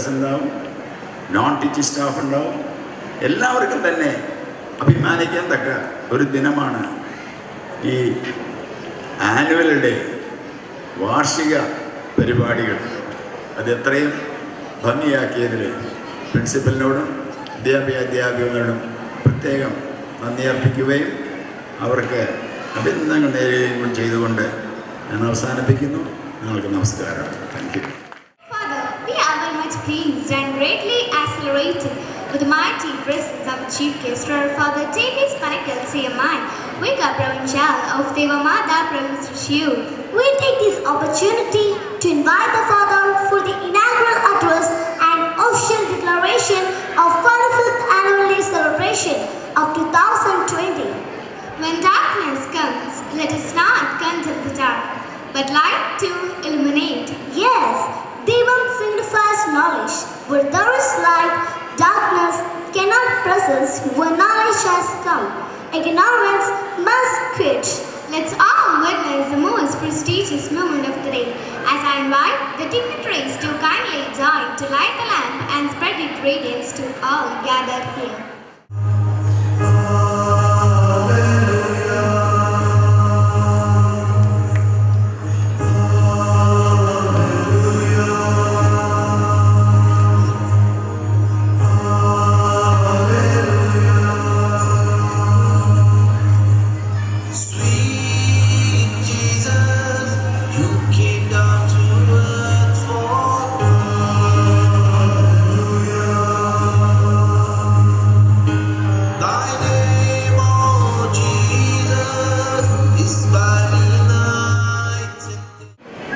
Teachers ഉണ്ടാവും, non teaching staff ഉണ്ടാവും. എല്ലാവർക്കും തന്നെ അഭിമാനിക്കാൻ തക്ക ഒരു ദിനമാണ് ഈ ആനുവൽ ഡേ, വാർഷിക പരിപാടികൾ. അത് എത്രയും ഭംഗിയാക്കിയതിൽ പ്രിൻസിപ്പലിനോടും അധ്യാപികരോടും പ്രത്യേകം നന്ദി അർപ്പിക്കുകയും അവർക്ക് അഭിനന്ദനങ്ങൾ നേരുകയും ചെയ്തുകൊണ്ട് ഞാൻ അവസാനിപ്പിക്കുന്നു. നിങ്ങൾക്ക് നമസ്കാരം. Thank you. Father, we are very much pleased and greatly accelerated with the mighty presence of Chief Guest, Father Davis Panakal CMI, Vika Provincial of Devamada Province Trishur. We take this opportunity to invite the Father for the inaugural address and official declaration of 45th Annual Day celebration of 2020. When darkness comes, let us not condemn the dark, but light to illuminate. Yes, Devam signifies knowledge. Where there is light, darkness cannot persist when knowledge has come. Ignorance must quit. Let's all witness the most prestigious moment of the day, as I invite the dignitaries to kindly join to light the lamp and spread its radiance to all gathered here.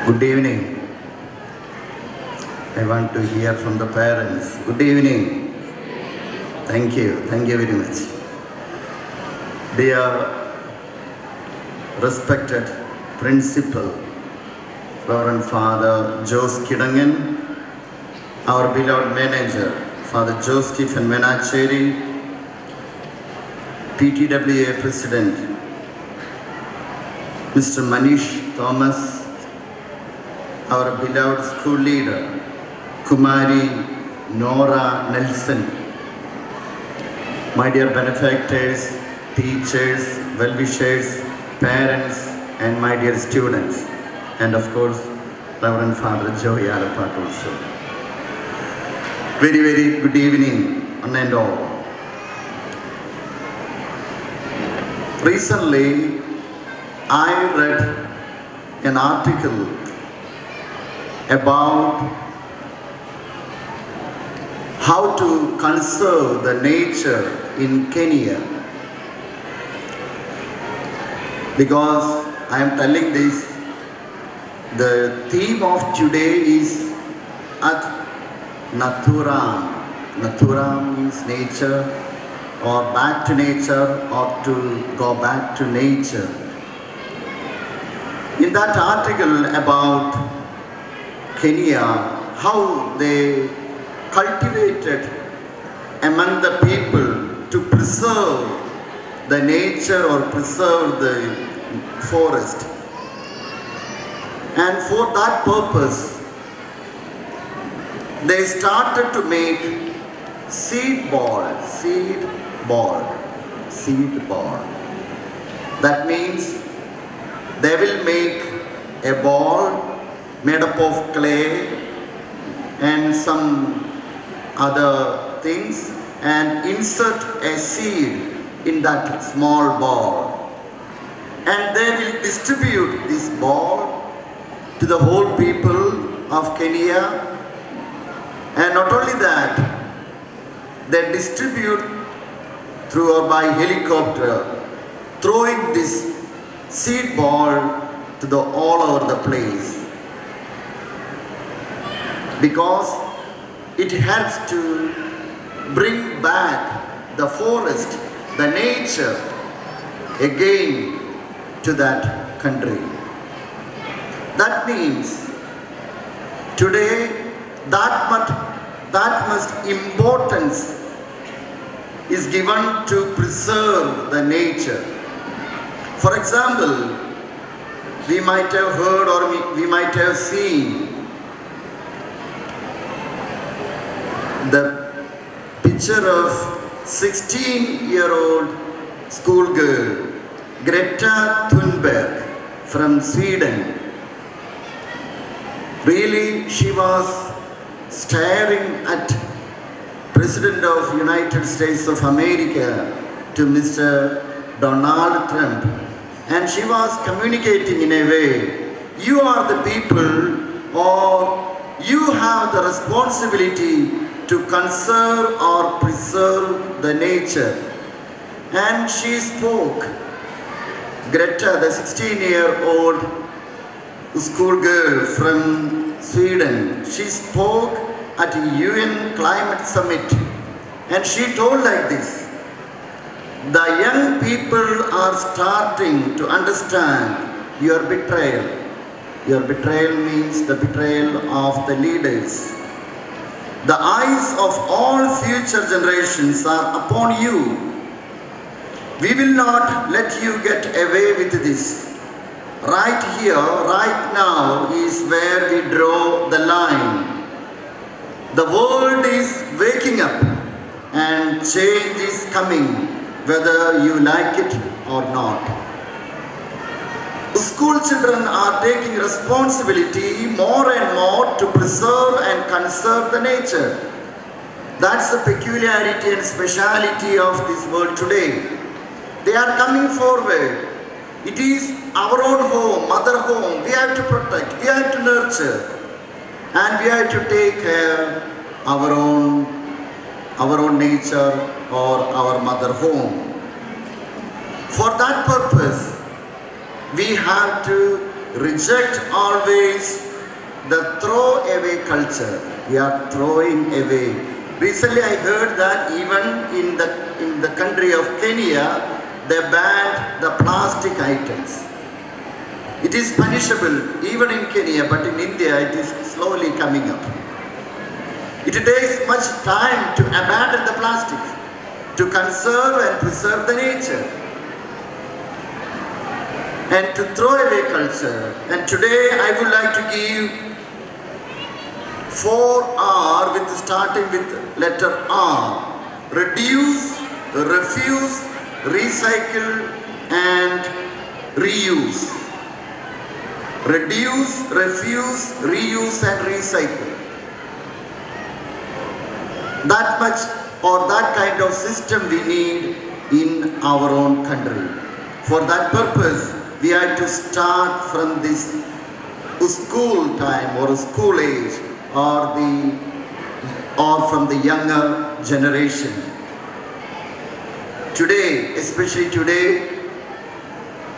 Good evening. I want to hear from the parents. Good evening. Thank you. Thank you very much. Dear respected Principal, Reverend Father Jose Kidangan, our beloved manager, Father Jose Stephen Menacheri, PTWA President, Mr. Manish Thomas, our beloved school leader, Kumari Nora Nelson, my dear benefactors, teachers, well-wishers, parents, and my dear students, and of course, Reverend Father Joey Alapat also. Very, very good evening, one and all. Recently, I read an article about how to conserve the nature in Kenya. Because I am telling this, the theme of today is At Naturam. Naturam means nature, or back to nature, or to go back to nature. In that article about Kenya, how they cultivated among the people to preserve the nature or preserve the forest. And for that purpose, they started to make seed ball. That means they will make a ball made up of clay and some other things and insert a seed in that small ball. And they will distribute this ball to the whole people of Kenya. And not only that, they distribute through or by helicopter, throwing this seed ball to the all over the place. Because it helps to bring back the forest, the nature again to that country. That means today that much importance is given to preserve the nature. For example, we might have heard or we might have seen the picture of 16-year-old schoolgirl Greta Thunberg from Sweden. Really, she was staring at President of United States of America, to Mr. Donald Trump, and she was communicating in a way, you are the people, or you have the responsibility to conserve or preserve the nature. And she spoke. Greta, the 16-year-old schoolgirl from Sweden, she spoke at a UN climate summit, and she told like this: the young people are starting to understand your betrayal. Your betrayal means the betrayal of the leaders. The eyes of all future generations are upon you. We will not let you get away with this. Right here, right now is where we draw the line. The world is waking up and change is coming, whether you like it or not. School children are taking responsibility more and more to preserve and conserve the nature. That's the peculiarity and speciality of this world today. They are coming forward. It is our own home, mother home. We have to protect, we have to nurture, and we have to take care of our own nature or our mother home. For that purpose, we have to reject always the throw away culture. We are throwing away. Recently I heard that even in the country of Kenya, they banned the plastic items. It is punishable even in Kenya, but in India it is slowly coming up. It takes much time to abandon the plastic, to conserve and preserve the nature, and to throw away culture. And today I would like to give 4R starting with letter R. Reduce, refuse, recycle and reuse. Reduce, refuse, reuse and recycle. That much or that kind of system we need in our own country. For that purpose, we have to start from this school time or school age or from the younger generation. Today, especially today,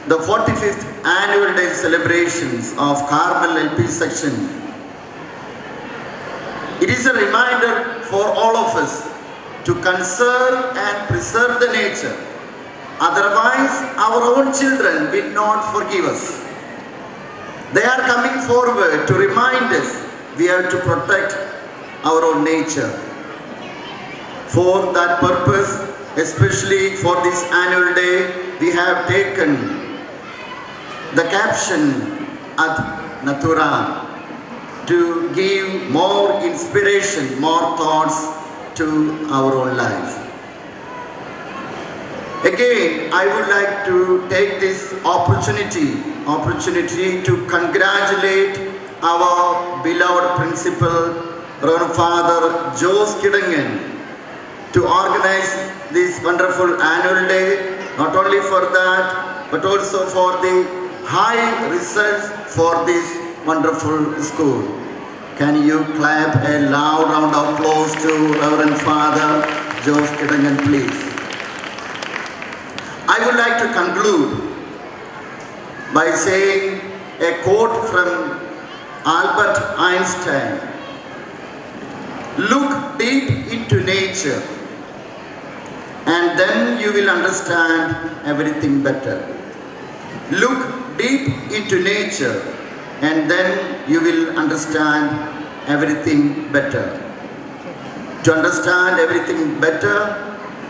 the 45th annual day celebrations of Carmel LP section. It is a reminder for all of us to conserve and preserve the nature. Otherwise, our own children will not forgive us. They are coming forward to remind us we have to protect our own nature. For that purpose, especially for this annual day, we have taken the caption Ad Natura to give more inspiration, more thoughts to our own life. Again, I would like to take this opportunity to congratulate our beloved principal, Reverend Father Jose Kidangan, to organize this wonderful annual day, not only for that, but also for the high results for this wonderful school. Can you clap a loud round of applause to Reverend Father Jose Kidangan, please? I would like to conclude by saying a quote from Albert Einstein. Look deep into nature and then you will understand everything better. Look deep into nature and then you will understand everything better. To understand everything better,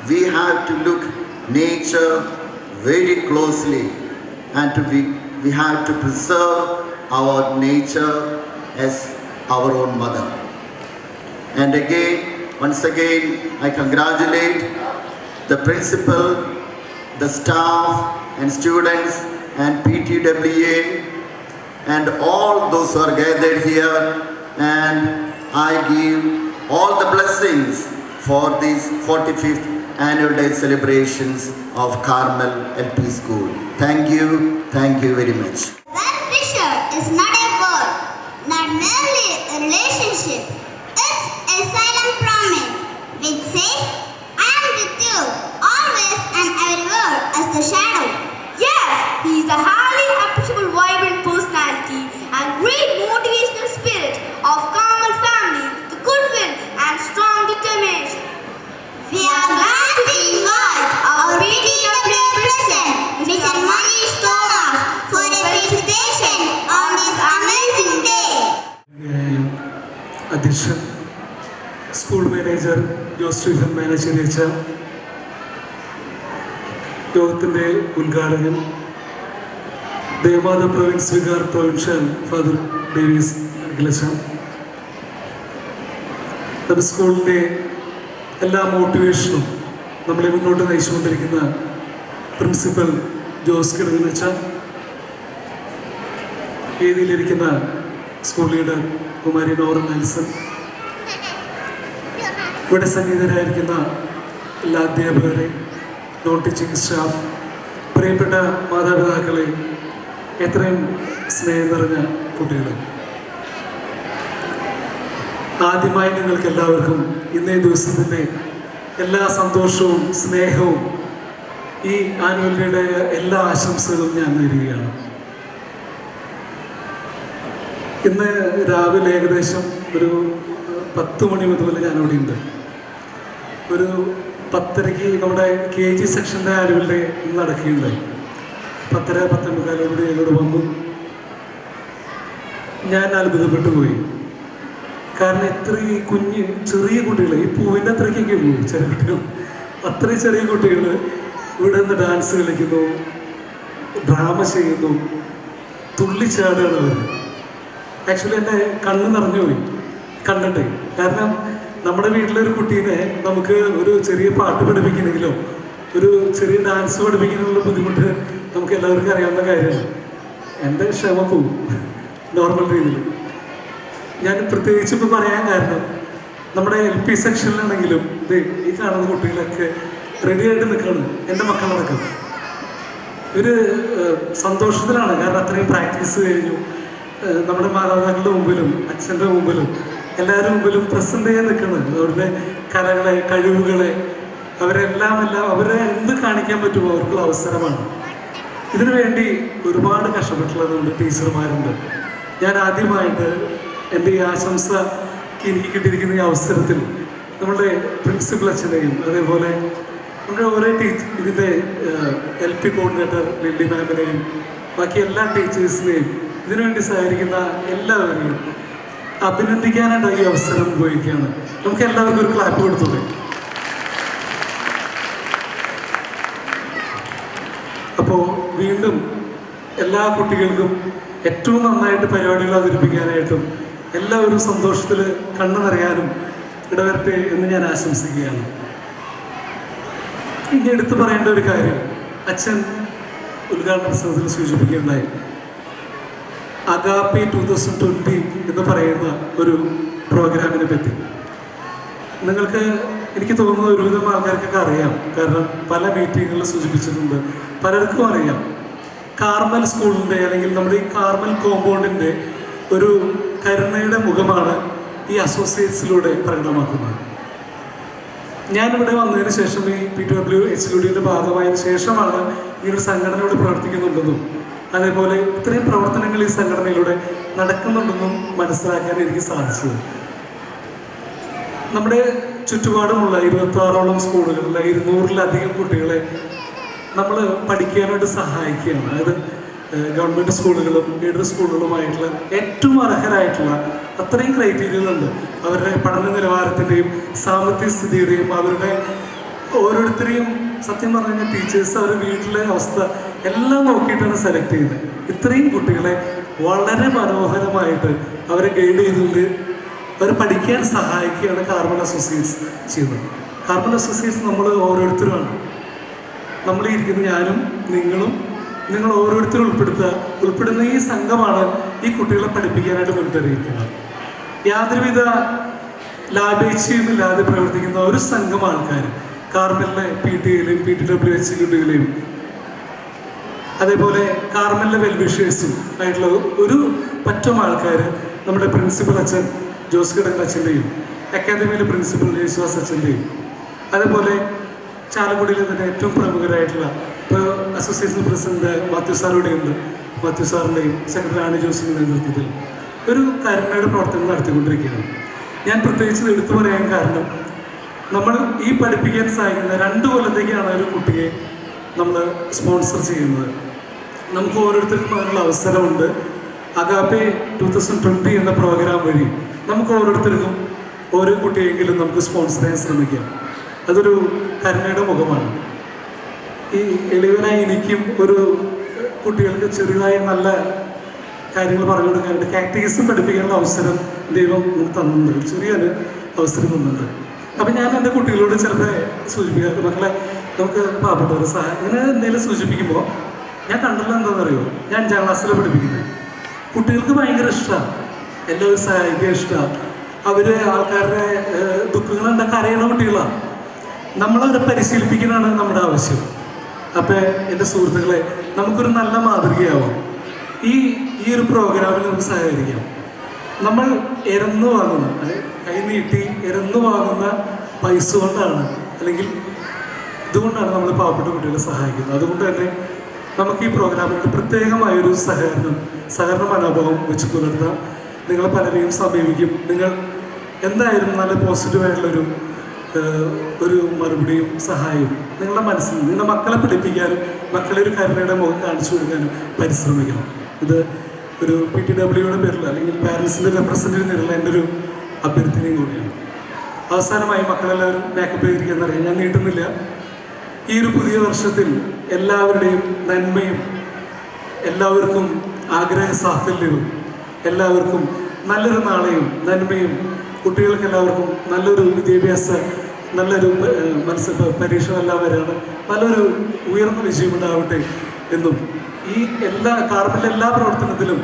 we have to look nature very closely, and we have to preserve our nature as our own mother. And again, once again I congratulate the principal, the staff and students and PTWA and all those who are gathered here, and I give all the blessings for these 45th annual day celebrations of Carmel LP School. Thank you very much. Well-wisher is not a word, not merely a relationship. It's a silent promise which says, I am with you, always and everywhere as the shadow. Yes, he is a highly appreciable, vibrant personality and great motivational spirit of Carmel family, the goodwill and strong determination. We are glad to invite our PTWA president, Mr. Manish Thomas, for a presentation on this amazing day. അധ്യക്ഷൻ, school manager Jose Stephen മാനേജറിയച്ച, യോഗത്തിൻ്റെ ഉദ്ഘാടകൻ Devamatha province vicar provincial father Davis അഖിലച്ച, നമ്മുടെ സ്കൂളിൻ്റെ എല്ലാ മോട്ടിവേഷനും നമ്മളെ മുന്നോട്ട് നയിച്ചുകൊണ്ടിരിക്കുന്ന പ്രിൻസിപ്പൽ ജോസ് കിടങ്ങനച്ച, വേദിയിലിരിക്കുന്ന സ്കൂൾ ലീഡർ കുമാരി നോറ നെൽസൺ, ഇവിടെ സന്നിഹിതരായിരിക്കുന്ന എല്ലാ അധ്യാപകരെ, നോൺ ടീച്ചിങ് സ്റ്റാഫ്, പ്രിയപ്പെട്ട മാതാപിതാക്കളെ, എത്രയും സ്നേഹം നിറഞ്ഞ കുട്ടികളെ, ആദ്യമായി നിങ്ങൾക്ക് എല്ലാവർക്കും ഇന്നേ ദിവസത്തിൻ്റെ എല്ലാ സന്തോഷവും സ്നേഹവും ഈ ആനുവൽ ഡേയുടെ എല്ലാ ആശംസകളും ഞാൻ നേരുകയാണ്. ഇന്ന് രാവിലെ ഏകദേശം ഒരു 10 മണി മുതൽ ഞാനവിടെ ഉണ്ട്. ഒരു 10:30 നമ്മുടെ KG സെക്ഷൻ്റെ ആനുവൽ ഡേ ഇന്ന് നടക്കുകയുണ്ടായി. 10:45 എന്നോട് വന്നു. ഞാൻ അത്ഭുതപ്പെട്ടു പോയി. കാരണം ഇത്രയും ചെറിയ കുട്ടികൾ, ഈ പൂവിൻ്റെ അത്രയ്ക്കൊക്കെ ഉള്ളൂ ചെറിയ കുട്ടികൾ, അത്രയും ചെറിയ കുട്ടികൾ ഇവിടെ നിന്ന് ഡാൻസ് കളിക്കുന്നു, ഡ്രാമ ചെയ്യുന്നു, തുള്ളിച്ചാടുകയാണ് അവർ. ആക്ച്വലി എൻ്റെ കണ്ണ് നിറഞ്ഞുപോയി കണ്ടിട്ട്. കാരണം നമ്മുടെ വീട്ടിലൊരു കുട്ടീനെ നമുക്ക് ഒരു ചെറിയ പാട്ട് പഠിപ്പിക്കണമെങ്കിലോ ഒരു ചെറിയ ഡാൻസ് പഠിപ്പിക്കാനുള്ള ബുദ്ധിമുട്ട് നമുക്ക് എല്ലാവർക്കും അറിയാവുന്ന കാര്യമാണ്. എൻ്റെ ക്ഷമ പോവും നോർമൽ രീതിയിൽ. ഞാൻ പ്രത്യേകിച്ച് ഇപ്പോൾ പറയാൻ കാരണം നമ്മുടെ LP സെക്ഷനിലാണെങ്കിലും ഈ കാണുന്ന കുട്ടികളൊക്കെ റെഡിയായിട്ട് നിൽക്കുകയാണ്. എൻ്റെ മക്കളടക്കം ഇവർ സന്തോഷത്തിലാണ്. കാരണം അത്രയും പ്രാക്ടീസ് കഴിഞ്ഞു. നമ്മുടെ മാതാപിതാക്കളുടെ മുമ്പിലും അച്ഛൻ്റെ മുമ്പിലും എല്ലാവരുടെ മുമ്പിലും പ്രസൻറ്റ് ചെയ്യാൻ നിൽക്കുന്നത് അവരുടെ കലകളെ, കഴിവുകളെ, അവരെല്ലാം അവരെ എന്ത് കാണിക്കാൻ പറ്റുമോ അവർക്കുള്ള അവസരമാണ്. ഇതിനു വേണ്ടി ഒരുപാട് കഷ്ടപ്പെട്ടുള്ള നമ്മുടെ ടീച്ചർമാരുണ്ട്. ഞാൻ ആദ്യമായിട്ട് എൻ്റെ ഈ ആശംസ എനിക്ക് കിട്ടിയിരിക്കുന്ന ഈ അവസരത്തിൽ നമ്മുടെ പ്രിൻസിപ്പൽ അച്ഛനെയും അതേപോലെ നമ്മുടെ ഓരോ ഇതിൻ്റെ LP കോർഡിനേറ്റർ ലില്ലി മാമിനെയും ബാക്കി എല്ലാ ടീച്ചേഴ്സിനെയും ഇതിനുവേണ്ടി സഹകരിക്കുന്ന എല്ലാവരെയും അഭിനന്ദിക്കാനായിട്ട് ഈ അവസരം ഉപയോഗിക്കുകയാണ്. നമുക്ക് എല്ലാവർക്കും ഒരു ക്ലാപ്പ് കൊടുത്തോളൂ. അപ്പോൾ വീണ്ടും എല്ലാ കുട്ടികൾക്കും ഏറ്റവും നന്നായിട്ട് പരിപാടികൾ അവതരിപ്പിക്കാനായിട്ടും എല്ലാവരും സന്തോഷത്തിൽ കണ്ണു നിറയാനും ഇടവരട്ടെ എന്ന് ഞാൻ ആശംസിക്കുകയാണ്. ഇനി എടുത്തു പറയേണ്ട ഒരു കാര്യം അച്ഛൻ ഉദ്ഘാടന പ്രസംഗത്തിൽ സൂചിപ്പിക്കുകയുണ്ടായി. അഗാപ്പി 2020 എന്ന് പറയുന്ന ഒരു പ്രോഗ്രാമിനെ പറ്റി നിങ്ങൾക്ക് എനിക്ക് തോന്നുന്നത് ഒരുവിധം ആൾക്കാർക്കൊക്കെ അറിയാം. കാരണം പല മീറ്റിങ്ങുകളിൽ സൂചിപ്പിച്ചിട്ടുണ്ട്, പലർക്കും അറിയാം. കാർമൽ സ്കൂളിൻ്റെ അല്ലെങ്കിൽ നമ്മുടെ ഈ കാർമൽ കോമ്പൗണ്ടിൻ്റെ ഒരു കരുണയുടെ മുഖമാണ് ഈ അസോസിയേറ്റ്സിലൂടെ പ്രകടമാക്കുന്നത്. ഞാനിവിടെ വന്നതിന് ശേഷം ഈ PTWHLUDയുടെ ഭാഗമായതിനു ശേഷമാണ് ഈ ഒരു സംഘടനയോട് പ്രവർത്തിക്കുന്നുണ്ടെന്നും അതേപോലെ ഇത്രയും പ്രവർത്തനങ്ങൾ ഈ സംഘടനയിലൂടെ നടക്കുന്നുണ്ടെന്നും മനസ്സിലാക്കാൻ എനിക്ക് സാധിച്ചത്. നമ്മുടെ ചുറ്റുപാടുമുള്ള 26ഓളം സ്കൂളുകളിൽ 200-ലധികം കുട്ടികളെ നമ്മൾ പഠിക്കാനായിട്ട് സഹായിക്കുകയാണ്. അതായത് ഗവൺമെൻറ് സ്കൂളുകളും എയ്ഡഡ് സ്കൂളുകളുമായിട്ടുള്ള ഏറ്റവും അർഹരായിട്ടുള്ള അത്രയും ക്രൈറ്റീരിയകളുണ്ട്. അവരുടെ പഠന നിലവാരത്തിൻ്റെയും സാമ്പത്തിക സ്ഥിതിയുടെയും അവരുടെ ഓരോരുത്തരെയും സത്യം പറഞ്ഞു കഴിഞ്ഞാൽ ടീച്ചേഴ്സ് അവരുടെ വീട്ടിലെ അവസ്ഥ എല്ലാം നോക്കിയിട്ടാണ് സെലക്ട് ചെയ്യുന്നത്. ഇത്രയും കുട്ടികളെ വളരെ മനോഹരമായിട്ട് അവരെ ഗൈഡ് ചെയ്തുകൊണ്ട് അവർ പഠിക്കാൻ സഹായിക്കുകയാണ് കാർമൽ അസോസിയേറ്റ്സ് ചെയ്യുന്നത്. കാർമൽ അസോസിയേറ്റ്സ് നമ്മൾ ഓരോരുത്തരുമാണ്. നമ്മൾ ഇരിക്കുന്ന ഞാനും നിങ്ങളും, നിങ്ങൾ ഓരോരുത്തരും ഉൾപ്പെടുന്ന ഈ സംഘമാണ് ഈ കുട്ടികളെ പഠിപ്പിക്കാനായിട്ട് മുൻകറിയിരിക്കുന്നത്. യാതൊരുവിധ ലാഭേച്ഛയുമില്ലാതെ പ്രവർത്തിക്കുന്ന ഒരു സംഘം ആൾക്കാർ കാർമലിലെ PTA-യിലെയും PTWH-യിലെയും അതേപോലെ കാർമലിലെ വെൽവിഷേഴ്സും ആയിട്ടുള്ള ഒരു പറ്റം ആൾക്കാർ നമ്മുടെ പ്രിൻസിപ്പൽ അച്ഛൻ ജോസ് കിടങ്ങൽ അച്ഛൻ്റെയും അക്കാദമിയിലെ പ്രിൻസിപ്പൽ യേശുദാസ് അച്ഛൻ്റെയും അതേപോലെ ചാലക്കുടിയിലെ തന്നെ ഏറ്റവും പ്രമുഖരായിട്ടുള്ള ഇപ്പോൾ അസോസിയേഷൻ പ്രസിഡന്റ് മാത്യു സാറുടെയുണ്ട്, മാത്യു സാറിൻ്റെയും സെക്രട്ടറി ആണി ജോസിൻ്റെ നേതൃത്വത്തിൽ ഒരു കരുണയുടെ പ്രവർത്തനം നടത്തിക്കൊണ്ടിരിക്കുകയാണ്. ഞാൻ പ്രത്യേകിച്ച് എടുത്തു പറയാൻ കാരണം നമ്മൾ ഈ പഠിപ്പിക്കാൻ സഹായിക്കുന്ന 2 കൊല്ലത്തേക്കാണ് ഒരു കുട്ടിയെ നമ്മൾ സ്പോൺസർ ചെയ്യുന്നത്. നമുക്ക് ഓരോരുത്തർക്കും അതിനുള്ള അവസരമുണ്ട്. അഗാപ്പെ 2020 എന്ന പ്രോഗ്രാം വഴി നമുക്ക് ഓരോരുത്തർക്കും ഓരോ കുട്ടിയെങ്കിലും നമുക്ക് സ്പോൺസർ ചെയ്യാൻ ശ്രമിക്കാം. അതൊരു കരുണയുടെ മുഖമാണ്. ഈ എളിവനായി എനിക്കും ഒരു കുട്ടികൾക്ക് ചെറുതായ നല്ല കാര്യങ്ങൾ പറഞ്ഞു കൊടുക്കാനായിട്ട് കാറ്റഗിസം പഠിപ്പിക്കാനുള്ള അവസരം ദൈവം തന്നിട്ടുണ്ട്, ചെറിയൊരു അവസരം തന്നിട്ടുണ്ട്. അപ്പം ഞാൻ എൻ്റെ കുട്ടികളോട് ചിലപ്പോൾ സൂചിപ്പിക്കാറ്, മക്കളെ നമുക്ക് പാവപ്പെട്ടവരെ ഇങ്ങനെ എന്തെങ്കിലും സൂചിപ്പിക്കുമ്പോൾ ഞാൻ കണ്ടുള്ള എന്താണെന്നറിയോ, ഞാൻ 5ാം ക്ലാസ്സിൽ പഠിപ്പിക്കുന്നത് കുട്ടികൾക്ക് ഭയങ്കര ഇഷ്ടമാണ്, എല്ലാവരും സഹായിക്കാൻ ഇഷ്ടമാണ്. അവർ ആൾക്കാരുടെ ദുഃഖങ്ങളുണ്ടാക്കി അറിയുന്ന കുട്ടികളാണ്. നമ്മളവരെ പരിശീലിപ്പിക്കാനാണ് നമ്മുടെ ആവശ്യം. അപ്പം എൻ്റെ സുഹൃത്തുക്കളെ, നമുക്കൊരു നല്ല മാതൃകയാവാം. ഈ ഒരു പ്രോഗ്രാമിൽ നമുക്ക് സഹകരിക്കാം. നമ്മൾ ഇരന്നു വാങ്ങുന്ന, കൈ നീട്ടി ഇരന്നു വാങ്ങുന്ന പൈസ കൊണ്ടാണ്, അല്ലെങ്കിൽ ഇതുകൊണ്ടാണ് നമ്മൾ പാവപ്പെട്ട കുട്ടികളെ സഹായിക്കുന്നത്. അതുകൊണ്ട് തന്നെ നമുക്ക് ഈ പ്രോഗ്രാമിനോട് പ്രത്യേകമായൊരു സഹകരണ മനോഭാവം വെച്ച് പുലർത്താം. നിങ്ങൾ പലരെയും സമീപിക്കും. നിങ്ങൾ എന്തായാലും നല്ല പോസിറ്റീവായിട്ടുള്ളൊരു മറുപടിയും സഹായവും നിങ്ങളുടെ മനസ്സിൽ, നിങ്ങളുടെ മക്കളെ പഠിപ്പിക്കാനും മക്കളെ ഒരു കരുണയുടെ മുഖം കാണിച്ചു കൊടുക്കാനും പരിശ്രമിക്കണം. ഇത് ഒരു PTW-യുടെ പേരിൽ അല്ലെങ്കിൽ പാരൻസിൻ്റെ റെപ്രസെൻറ്റേറ്റീവ് നേരിടുള്ള എൻ്റെ ഒരു അഭ്യർത്ഥനയും കൂടിയാണ്. അവസാനമായി മക്കളെല്ലാവരും മേക്കപ്പ് ചെയ്തിരിക്കുന്നറിയാം, ഞാൻ നീട്ടുന്നില്ല. ഈ ഒരു പുതിയ വർഷത്തിൽ എല്ലാവരുടെയും നന്മയും, എല്ലാവർക്കും ആഗ്രഹ സാഫല്യവും, എല്ലാവർക്കും നല്ലൊരു നാളെയും നന്മയും, കുട്ടികൾക്ക് എല്ലാവർക്കും നല്ലൊരു വിദ്യാഭ്യാസ, നല്ലൊരു പരീക്ഷകളെല്ലാം വരെയാണ്, നല്ലൊരു ഉയർന്ന വിജയമുണ്ടാവട്ടെ എന്നും ഈ കാർമലിലെ എല്ലാ പ്രവർത്തനത്തിലും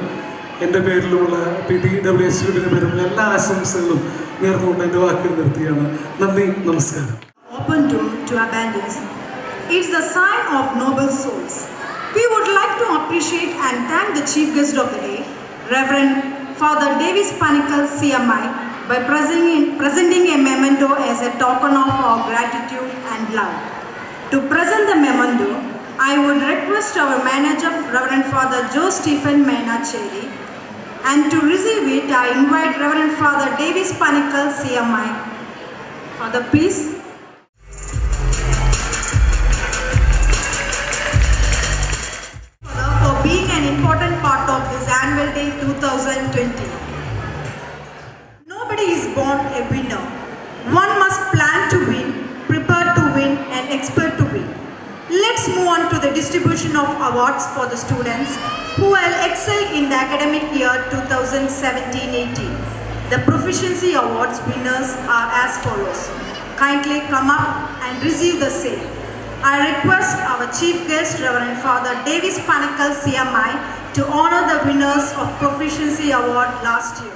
എൻ്റെ പേരിലുമുള്ള PTWH-യുടെ പേരിലുള്ള എല്ലാ ആശംസകളും നേർന്നുകൊണ്ട് എൻ്റെ വാക്കുകൾ നിർത്തുകയാണ്. നന്ദി, നമസ്കാരം. Open door to abundance. It's a sign of noble souls. We would like to appreciate and thank the chief guest of the day, Reverend Father Davis Panikkal CMI, by presenting a memento as a token of our gratitude and love. To present the memento, I would request our manager, Reverend Father Joe Stephen Mainacheri, and to receive it, I invite Reverend Father Davis Panikkal CMI. Father, please. For being an important part of this annual day 2020. Nobody is born a winner. One must plan to win, prepare to win, and expect to win. Let's move on to the distribution of awards for the students who will excel in the academic year 2017-18. The Proficiency Awards winners are as follows. Kindly come up and receive the same. I request our chief guest, Reverend Father Davis Panikkal CMI, to honor the winners of Proficiency Award last year.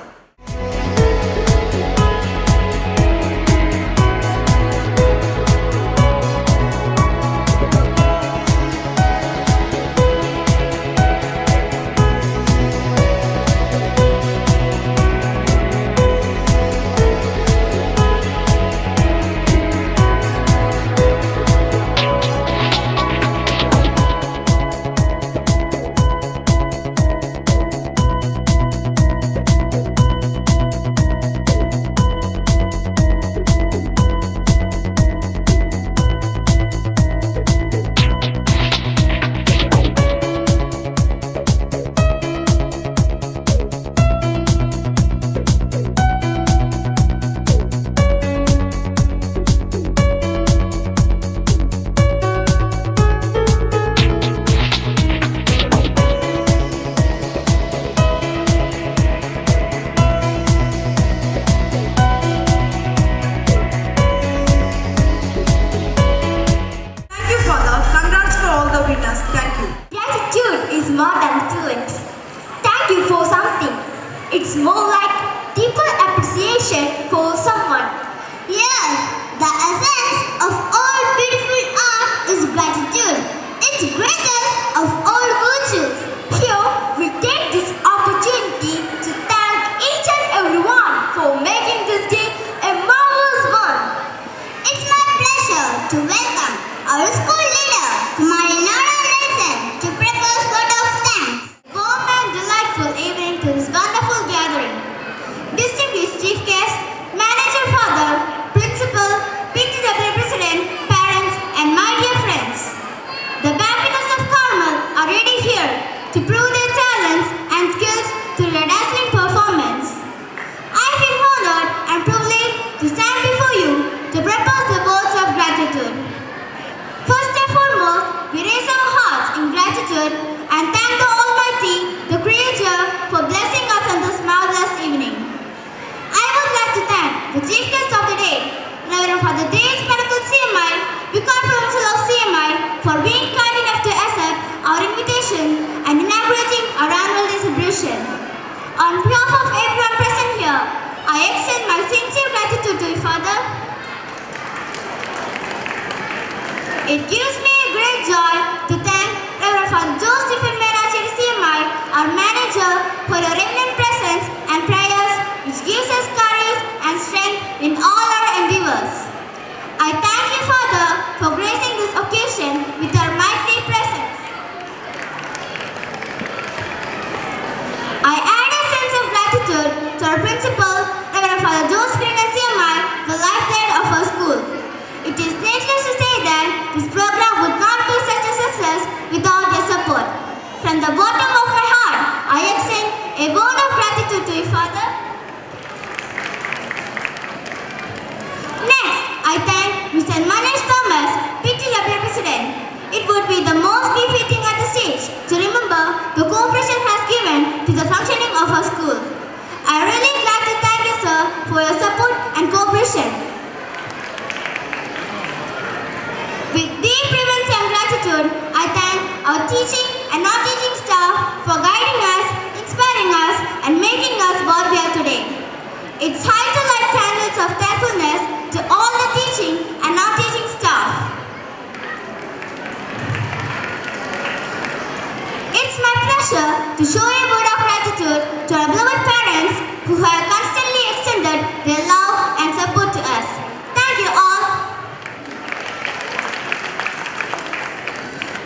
to welcome our school leader, Kumari Nara Nelson, to propose vote of thanks. Warm and delightful evening to this wonderful gathering. Distinguished chief guest, manager father, principal, PTW president, parents, and my dear friends. The Bambinos of Carmel are ready here to prove their talents and skills through their dazzling performance. I feel honored and privileged to stand before you to propose the words of gratitude. First and foremost, we raise our hearts in gratitude and thank the Almighty, the Creator, for blessing us on this marvelous evening. I would like to thank the chief guest of the day, Reverend Father Davis Panical CMI, Vicar Provincial of CMI, for being kind enough to accept our invitation and inaugurating our annual day celebration. On behalf of everyone present here, I extend my sincere gratitude to you, Father. It gives me a great joy to thank Reverend Father Joseph and Merachiri CMI, our manager, for your eminent presence and prayers, which gives us courage and strength in all our endeavors. I thank you, Father, for gracing this occasion with your mighty presence. I add a sense of gratitude to our principal, Reverend Father Joseph and CMI, the lifeblood of our school. It is needless to say that this program would not be such a success without their support. From the bottom of my heart, I extend a word of gratitude to you, Father. Next, I thank Mr. Manish Thomas, PTW President. It would be the most befitting at the stage to remember the cooperation has given to the functioning of our school. I am really glad to thank you, sir, for your support and cooperation. With deep reverence and gratitude, I thank our teaching and non-teaching staff for guiding us, inspiring us, and making us what we are today. It's high to light candles of thankfulness to all the teaching and non-teaching staff. It's my pleasure to show a word of gratitude to our beloved parents who have constantly extended their love and support to us. Thank you all.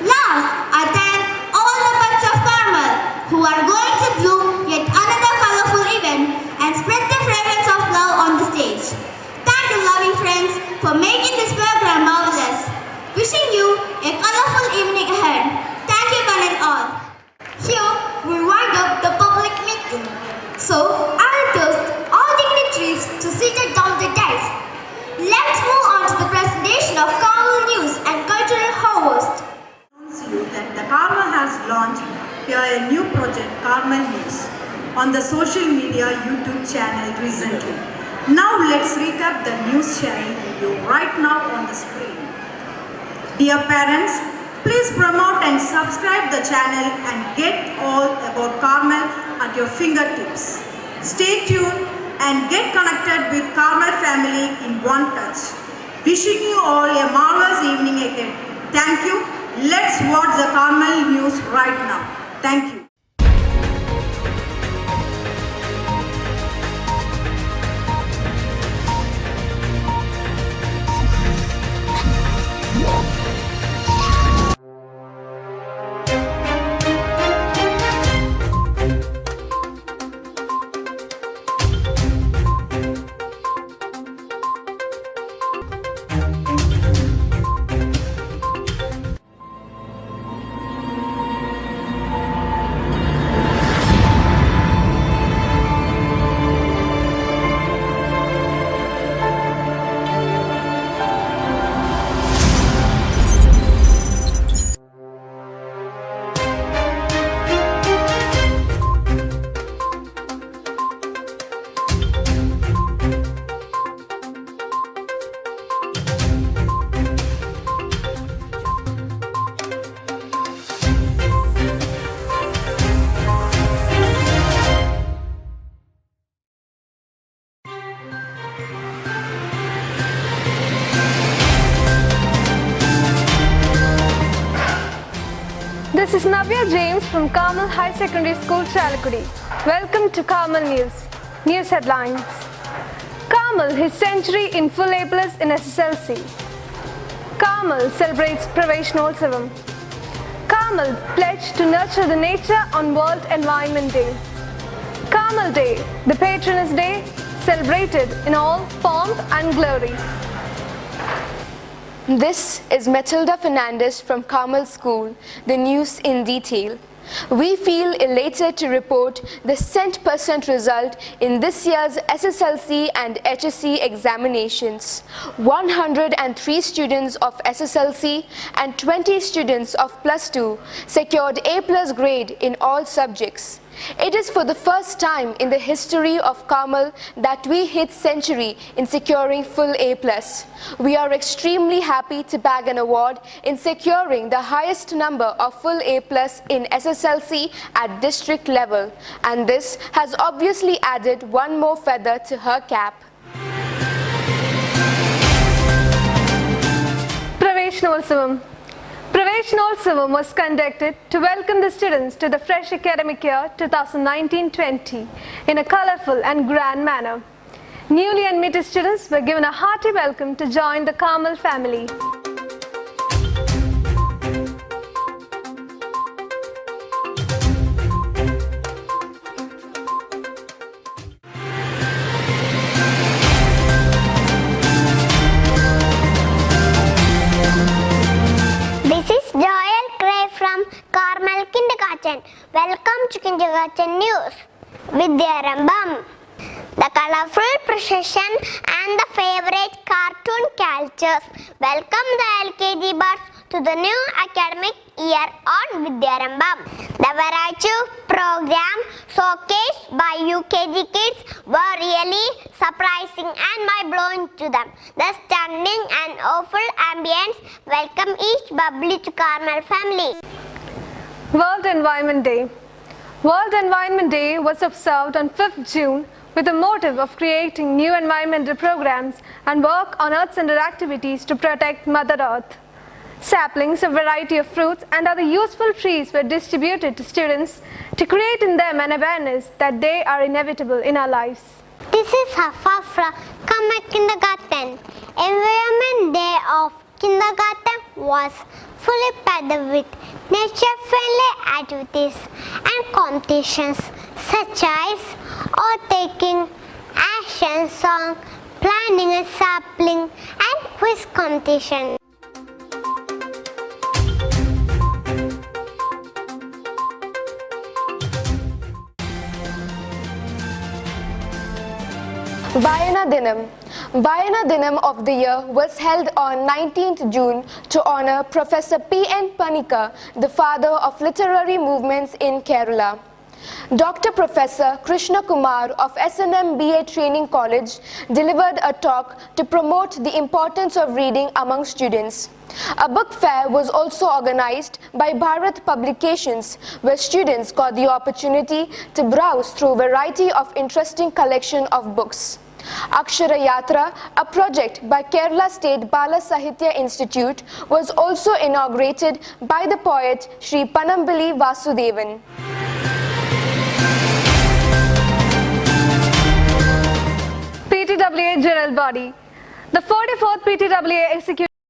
Last, I thank all the buds of Carmel who are going to bloom yet another colorful event and spread the fragrance of love on the stage. Thank you, loving friends, for making this program marvelous. Wishing you a colorful evening ahead. Thank you one and all. Here we wind up the public meeting. So I request all dignitaries to sit down the dais. Let's move on to the presentation of Carmel News and Cultural Harvest. You that the Carmel has launched a new project, Carmel News, on the social media YouTube channel recently. Now let's recap the news channel video right now on the screen. Dear parents, please promote and subscribe the channel and get all about Carmel at your fingertips. Stay tuned and get connected with Carmel family in one touch. Wishing you all a marvelous evening ahead. Thank you. Let's watch the Carmel News right now. Thank you. This is Navya James from Carmel High Secondary School, Chalakudi. Welcome to Carmel News. News headlines. Carmel his century in full A+ in SSLC. Carmel celebrates Praveshnotsavam. Carmel pledged to nurture the nature on World Environment Day. Carmel Day, the Patroness Day, celebrated in all pomp and glory. This is Matilda Fernandez from Carmel School, the news in detail. We feel elated to report the 100% result in this year's SSLC and HSC examinations. 103 students of SSLC and 20 students of Plus 2 secured A+ grade in all subjects. It is for the first time in the history of Carmel that we hit century in securing full A+. We are extremely happy to bag an award in securing the highest number of full A+ in SSLC at district level, and this has obviously added one more feather to her cap. Praveshnotsavam. Praveshnotsavam was conducted to welcome the students to the fresh academic year 2019-20 in a colourful and grand manner. Newly admitted students were given a hearty welcome to join the Carmel family. This is Joel Gray from Carmel Kindergarten. Welcome to Kindergarten News. Vidyarambam. The colorful procession and the favorite cartoon characters welcome the LKG buds to the new academic year on Vidyarambam. The variety of programs showcased by UKG kids were really surprising and mind-blowing to them. The stunning and awful ambience welcome each bubbly to Carmel family. World Environment Day. World Environment Day was observed on 5th June with the motive of creating new environmental programs and work on Earth-centered activities to protect Mother Earth. Saplings, a variety of fruits and other useful trees were distributed to students to create in them an awareness that they are inevitable in our lives. This is Hafa from Carmel Kindergarten. Environment Day of Kindergarten was fully packed with nature-friendly activities and competitions such as oath-taking, action song, planting a sapling, and quiz competition. Vayana Dinam. Vayana Dinam of the year was held on 19th June to honor Professor P.N. Panikar, the father of literary movements in Kerala. Dr. Professor Krishna Kumar of S&M BA Training College delivered a talk to promote the importance of reading among students. A book fair was also organized by Bharat Publications, where students got the opportunity to browse through a variety of interesting collection of books. Akshara Yatra, a project by Kerala State Bala Sahitya Institute, was also inaugurated by the poet Sri Panambili Vasudevan. PTWA General Body. The 44th PTWA executive